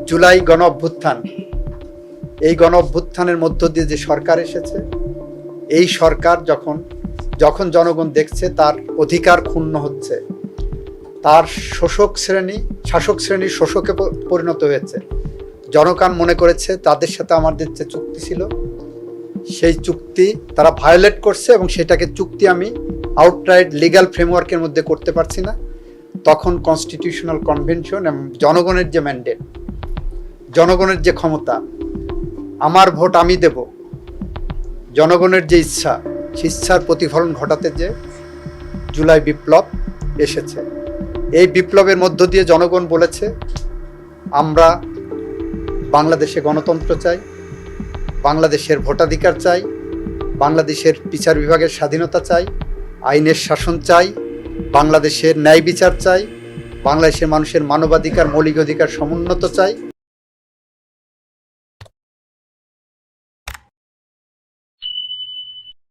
জুলাই গণ অভ্যুত্থান, এই গণ অভ্যুত্থানের মধ্য দিয়ে যে সরকার এসেছে, এই সরকার যখন জনগণ দেখছে তার অধিকার ক্ষুণ্ণ হচ্ছে, তার শাসক শ্রেণীর শোষকে পরিণত হয়েছে, জনগণ মনে করেছে তাদের সাথে আমাদের যে চুক্তি ছিল সেই চুক্তি তারা ভায়োলেট করছে এবং সেটাকে চুক্তি আমি আউটরাইট লিগ্যাল ফ্রেমওয়ার্কের মধ্যে করতে পারছি না। তখন কনস্টিটিউশনাল কনভেনশন এবং জনগণের যে ম্যান্ডেট, জনগণের যে ক্ষমতা, আমার ভোট আমি দেব, জনগণের যে ইচ্ছা, সেই ইচ্ছার প্রতিফলন ঘটাতে যে জুলাই বিপ্লব এসেছে। এই বিপ্লবের মধ্য দিয়ে জনগণ বলেছে আমরা বাংলাদেশে গণতন্ত্র চাই, বাংলাদেশের ভোটাধিকার চাই, বাংলাদেশের বিচার বিভাগের স্বাধীনতা চাই, আইনের শাসন চাই, বাংলাদেশের ন্যায় বিচার চাই, বাংলাদেশের মানুষের মানবাধিকার মৌলিক অধিকার সমুন্নত চাই।